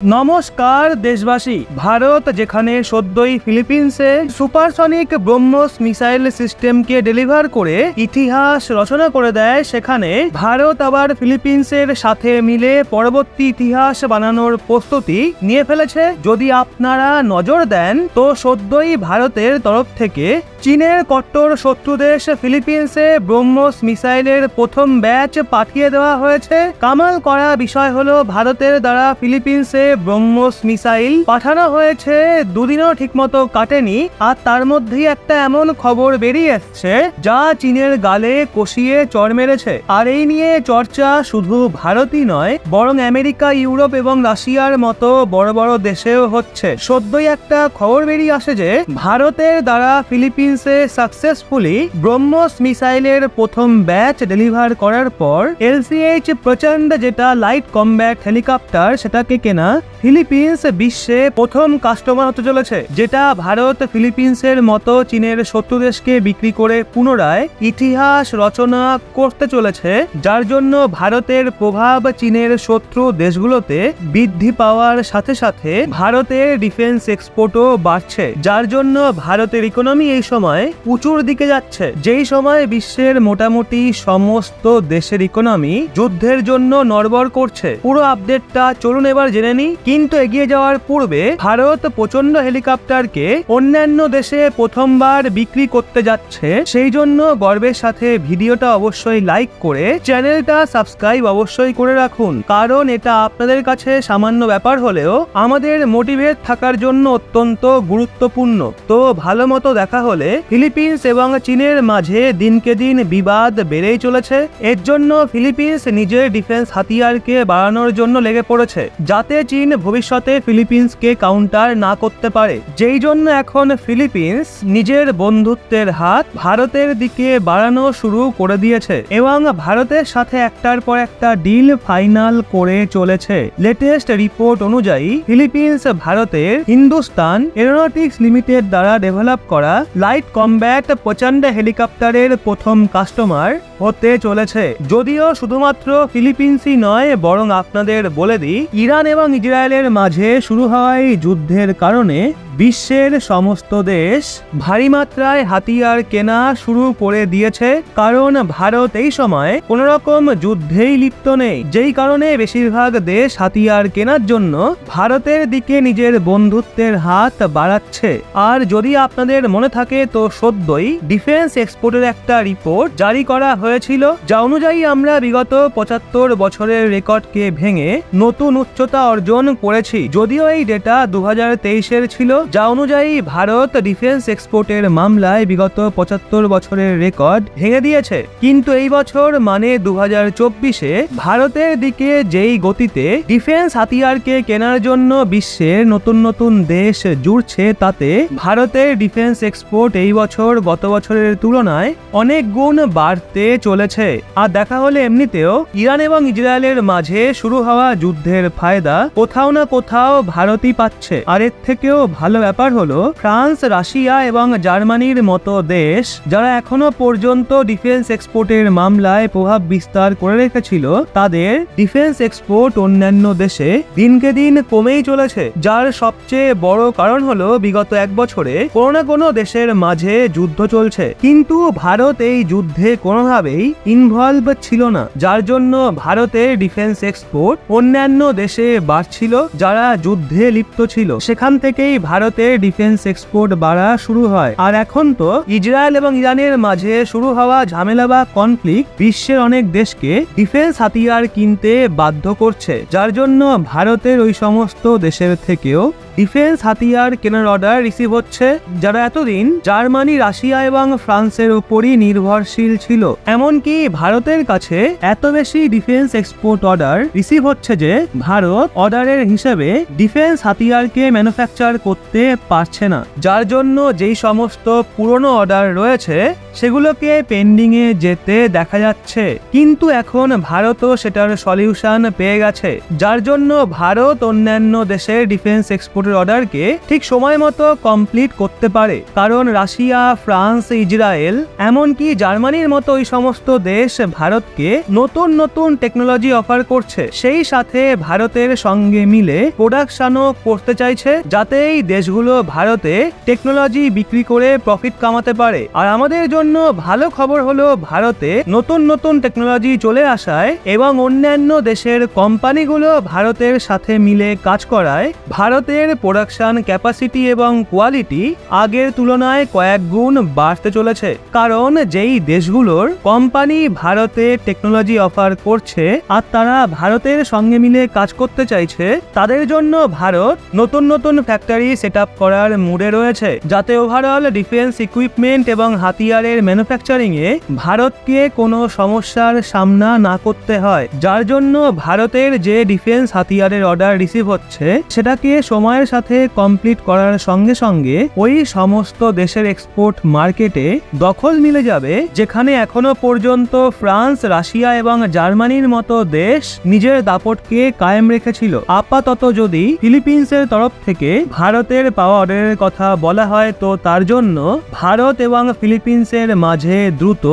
নমস্কার দেশবাসী। ভারত যেখানে সদ্যই ফিলিপিন্সে সুপারসনিক ব্রহ্মোস মিসাইল সিস্টেমকে ডেলিভার করে ইতিহাস রচনা করে দেয়, সেখানে ভারত আবার ফিলিপিন্সের সাথে মিলে পরবর্তী ইতিহাস বানানোর প্রস্তুতি নিয়ে ফেলেছে। যদি আপনারা নজর দেন তো সদ্যই ভারতের তরফ থেকে চীনের কট্টর শত্রু দেশ ফিলিপিন্সে ব্রহ্মোস মিসাইলের প্রথম ব্যাচ পাঠিয়ে দেওয়া হয়েছে। কামাল করা বিষয় হলো, ভারতের দ্বারা ফিলিপিন্সে ব্রহ্মোস মিসাইল পাঠানো হয়েছে, দুদিনও ঠিকমতো কাটেনি, আর তার মধ্যেই একটা এমন খবর বেরিয়ে এসছে যা চীনের গালে কষিয়ে চড় মেরেছে। আর এই নিয়ে চর্চা শুধু ভারতই নয়, বরং আমেরিকা, ইউরোপ এবং রাশিয়ার মতো বড় বড় দেশেও হচ্ছে। সদ্যই একটা খবর বেরিয়ে আসে যে ভারতের দ্বারা ফিলিপিন্সে সাকসেসফুলি ব্রহ্মোস মিসাইলের প্রথম ব্যাচ ডেলিভার করার পর LCH প্রচন্ড, যেটা লাইট কমব্যাট হেলিকপ্টার, সেটাকে কেনা ফিলিপিন্স বিশ্বে প্রথম কাস্টমার হতে চলেছে, যেটা ভারত ফিলিপিন্সের মতো চীনের শত্রু দেশকে বিক্রি করে পুনরায় ইতিহাস রচনা করতে চলেছে, যার জন্য ভারতের প্রভাব চীনের শত্রু দেশগুলোতে বৃদ্ধি পাওয়ার সাথে সাথে ভারতের ডিফেন্স এক্সপোর্টও বাড়ছে, যার জন্য ভারতের ইকোনমি এই সময় উঁচুর দিকে যাচ্ছে। যেই সময় বিশ্বের মোটামুটি সমস্ত দেশের ইকোনমি যুদ্ধের জন্য নড়বড় করছে। পুরো আপডেটটা চলুন এবার জেনে নিই। কিন্তু এগিয়ে যাওয়ার পূর্বে, ভারত প্রচন্ড হেলিকপ্টারকে অন্যান্য দেশে প্রথমবার বিক্রি করতে যাচ্ছে, সেই জন্য গর্বের সাথে ভিডিওটা অবশ্যই লাইক করে চ্যানেলটা সাবস্ক্রাইব অবশ্যই করে রাখুন, কারণ এটা আপনাদের কাছে সামান্য ব্যাপার হলেও আমাদের মোটিভেট থাকার জন্য অত্যন্ত গুরুত্বপূর্ণ। তো ভালো মতো দেখা হলে, ফিলিপিন্স এবং চীনের মাঝে দিনকে দিন বিবাদ বেড়েই চলেছে। এর জন্য ফিলিপিন্স নিজের ডিফেন্স হাতিয়ারকে বাড়ানোর জন্য লেগে পড়েছে, যাতে চীন ভবিষ্যতে ফিলিপিন্সকে কাউন্টার না করতে পারে। যেই জন্য এখন ফিলিপিন্স নিজের বন্ধুত্বের হাত ভারতের দিকে বাড়ানো শুরু করে দিয়েছে এবং ভারতের সাথে একটার পর একটা ডিল ফাইনাল করে চলেছে। লেটেস্ট রিপোর্ট অনুযায়ী ফিলিপিন্স ভারতের হিন্দুস্তান এরোনটিক্স লিমিটেড দ্বারা ডেভেলপ করা লাইট কমব্যাট প্রচন্ড হেলিকপ্টারের প্রথম কাস্টমার হতে চলেছে। যদিও শুধুমাত্র ফিলিপিন্সই নয়, বরং আপনাদের বলে দিই, ইরান এবং ইসরায়েলের মাঝে শুরু হওয়া এই যুদ্ধের কারণে বিশ্বের সমস্ত দেশ ভারী মাত্রায় হাতিয়ার কেনা শুরু করে দিয়েছে, কারণ ভারত এই সময় কোন রকম যুদ্ধেই লিপ্ত নেই। যেই কারণে বেশিরভাগ দেশ হাতিয়ার কেনার জন্য ভারতের দিকে নিজের বন্ধুত্বের হাত বাড়াচ্ছে। আর যদি আপনাদের মনে থাকে তো সদ্যই ডিফেন্স এক্সপোর্টের একটা রিপোর্ট জারি করা হয়েছিল, যা অনুযায়ী আমরা বিগত 75 বছরের রেকর্ডকে ভেঙে নতুন উচ্চতা অর্জন করেছি। যদিও এই ডেটা 2023-এর ছিল, যা অনুযায়ী ভারত ডিফেন্স এক্সপোর্টের মামলায় বিগত 75 বছরের রেকর্ড ভেঙে দিয়েছে। কিন্তু এই বছর মানে 2024-এ ভারতের দিকে যেই গতিতে ডিফেন্স হাতিয়ারকে কেনার জন্য বিশ্বের নতুন নতুন দেশ জুড়ছে, তাতে ভারতের ডিফেন্স এক্সপোর্ট এই বছর গত বছরের তুলনায় অনেক গুণ বাড়তে চলেছে। আর দেখা হলে এমনিতেও ইরান এবং ইসরায়েলের মাঝে শুরু হওয়া যুদ্ধের ফায়দা কোথাও না কোথাও ভারতই পাচ্ছে। আর এর থেকেও ভালো ব্যাপার হলো, ফ্রান্স, রাশিয়া এবং জার্মানির মতো দেশ যারা এখনো পর্যন্ত ডিফেন্স এক্সপোর্টের মামলায় প্রভাব বিস্তার করে রেখেছিল, তাদের ডিফেন্স এক্সপোর্ট অন্যান্য দেশে দিনকে দিন কমেই চলেছে। যার সবচেয়ে বড় কারণ হলো, বিগত এক বছরে কোনো না কোনো দেশের মাঝে যুদ্ধ চলছে, কিন্তু ভারত এই যুদ্ধে কোনোভাবেই ইনভলভ ছিল না, যার জন্য ভারতের ডিফেন্স এক্সপোর্ট অন্যান্য দেশে বাড়ছিল যারা যুদ্ধে লিপ্ত ছিল। সেখান থেকেই ভারতের ডিফেন্স এক্সপোর্ট বাড়া শুরু হয়। আর এখন তো ইসরায়েল এবং ইরানের মাঝে শুরু হওয়া ঝামেলা বা কনফ্লিক্ট বিশ্বের অনেক দেশকে ডিফেন্স হাতিয়ার কিনতে বাধ্য করছে, যার জন্য ভারতের ওই সমস্ত দেশের থেকেও ডিফেন্স হাতিয়ার কেনার অর্ডার রিসিভ হচ্ছে, যারা এতদিন জার্মানি, রাশিয়া এবং ফ্রান্সের উপরই নির্ভরশীল ছিল। এমনকি ভারতের কাছে এত বেশি ডিফেন্স এক্সপোর্ট অর্ডার রিসিভ হচ্ছে যে ভারত অর্ডারের হিসেবে ডিফেন্স হাতিয়ারকে ম্যানুফ্যাকচার করতে পারছে না, যার জন্য যেই সমস্ত পুরনো অর্ডার রয়েছে সেগুলোকে পেন্ডিং এ যেতে দেখা যাচ্ছে। কিন্তু এখন ভারতও সেটার সলিউশন পেয়ে গেছে, যার জন্য ভারত অন্যান্য দেশের ডিফেন্স এক্সপোর্ট এক্সপোর্টের অর্ডারকে ঠিক সময় মতো কমপ্লিট করতে পারে, কারণ রাশিয়া, ফ্রান্স, ইসরায়েল এমনকি জার্মানির মতো এই সমস্ত দেশ ভারতকে নতুন নতুন টেকনোলজি অফার করছে। সেই সাথে ভারতের সঙ্গে মিলে প্রোডাকশনও করতে চাইছে, যাতে এই দেশগুলো ভারতে টেকনোলজি বিক্রি করে প্রফিট কামাতে পারে। আর আমাদের জন্য ভালো খবর হলো, ভারতে নতুন নতুন টেকনোলজি চলে আসায় এবং অন্যান্য দেশের কোম্পানিগুলো ভারতের সাথে মিলে কাজ করায় ভারতের প্রোডাকশন ক্যাপাসিটি এবং কোয়ালিটি আগের তুলনায় কয়েক গুণ বাড়তে চলেছে। কারণ যেই দেশগুলোর কোম্পানি ভারতে টেকনোলজি অফার করছে আর তারা ভারতের সঙ্গে মিলে কাজ করতে চাইছে, তাদের জন্য ভারত নতুন নতুন ফ্যাক্টরি সেট আপ করার মুডে রয়েছে, যাতে ওভারঅল ডিফেন্স ইকুইপমেন্ট এবং হাতিয়ারের ম্যানুফ্যাকচারিং এ ভারতকে কোনো সমস্যার সামনা না করতে হয়। যার জন্য ভারতের যে ডিফেন্স হাতিয়ারের অর্ডার রিসিভ হচ্ছে সেটাকে সময়ের সাথে কমপ্লিট করার সঙ্গে সঙ্গে ওই সমস্ত দেশের এক্সপোর্ট মার্কেটে দখল মিলে যাবে, যেখানে এখনো পর্যন্ত ফ্রান্স, রাশিয়া এবং জার্মানির মতো দেশ নিজের দাপটকে কায়েম রেখেছিল। আপাতত যদি ফিলিপিন্সের তরফ থেকে ভারতের পাওয়া অর্ডারের কথা বলা হয়, তো তার জন্য ভারত এবং ফিলিপিন্সের মাঝে দ্রুত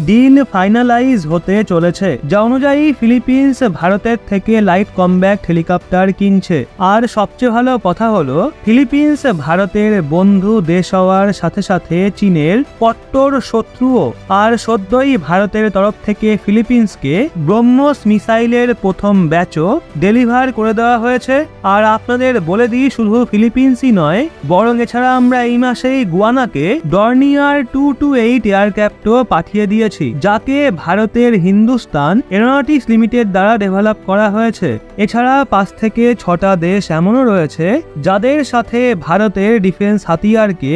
ডিল ফাইনালাইজ হতে চলেছে, যা অনুযায়ী ফিলিপিন্স ভারতের থেকে লাইট কমব্যাট হেলিকপ্টার কিনছে। আর সবচেয়ে ভালো কথা হলো, ফিলিপিন্স ভারতের বন্ধু দেশ হওয়ার সাথে সাথে চীনের কট্টর শত্রুও। আর সদ্যই ভারতের তরফ থেকে ফিলিপিন্সকে ব্রহ্মোস মিসাইলের প্রথম ব্যাচও ডেলিভার করে দেওয়া হয়েছে। আর আপনাদের বলে দিই, শুধু ফিলিপিন্সই নয়, বরং এছাড়া আমরা এই মাসেই গুয়ানাকে ডর্নিয়ার 228 এয়ারক্রাফটও পাঠিয়ে দিয়েছি, যাকে ভারতের হিন্দুস্তান এরোনটিক্স লিমিটেড দ্বারা ডেভেলপ করা হয়েছে। এছাড়া 5 থেকে 6টা দেশ এমনও রয়েছে যাদের সাথে ভারতের ডিফেন্স হাতিয়ারকে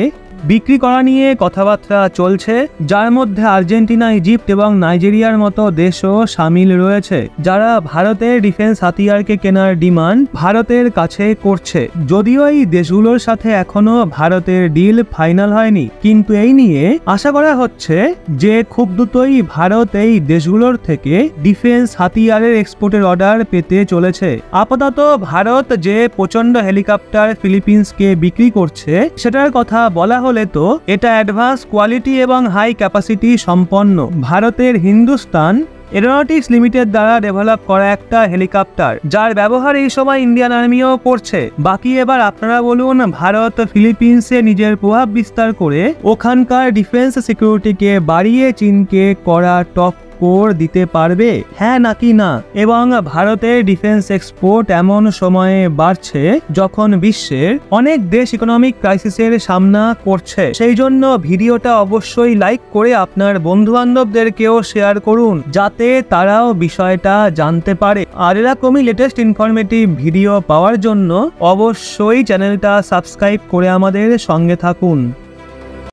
বিক্রি করা নিয়ে কথাবার্তা চলছে, যার মধ্যে আর্জেন্টিনা, ইজিপ্ট এবং নাইজেরিয়ার মতো দেশও সামিল রয়েছে, যারা ভারতের ডিফেন্স হাতিয়ারকে কেনার ডিমান্ড ভারতের কাছে করছে। যদিও এই দেশগুলোর সাথে এখনো ভারতের ডিল ফাইনাল হয়নি, কিন্তু এই নিয়ে আশা করা হচ্ছে যে খুব দ্রুতই ভারত এই দেশগুলোর থেকে ডিফেন্স হাতিয়ারের এক্সপোর্টের অর্ডার পেতে চলেছে। আপাতত ভারত যে প্রচন্ড হেলিকপ্টার ফিলিপিন্সকে বিক্রি করছে সেটার কথা বলা হলে তো এটা অ্যাডভান্স কোয়ালিটি এবং হাই ক্যাপাসিটি সম্পন্ন ভারতের হিন্দুস্তান এরোনটিক্স লিমিটেড দ্বারা ডেভেলপ করা একটা হেলিকপ্টার, যার ব্যবহার এই সময় ইন্ডিয়ান আর্মিও করছে। বাকি এবার আপনারা বলুন, ভারত ফিলিপিন্সে নিজের প্রভাব বিস্তার করে ওখানকার ডিফেন্স সিকিউরিটিকে বাড়িয়ে চীনকে করা টপ কোর দিতে পারবে, হ্যাঁ নাকি না? এবং ভারতের ডিফেন্স এক্সপোর্ট এমন সময়ে বাড়ছে যখন বিশ্বের অনেক দেশ ইকোনমিক ক্রাইসিসের সামনা করছে। সেই জন্য ভিডিওটা অবশ্যই লাইক করে আপনার বন্ধু বান্ধবদেরকেও শেয়ার করুন, যাতে তারাও বিষয়টা জানতে পারে। আর এরকমই লেটেস্ট ইনফরমেটিভ ভিডিও পাওয়ার জন্য অবশ্যই চ্যানেলটা সাবস্ক্রাইব করে আমাদের সঙ্গে থাকুন।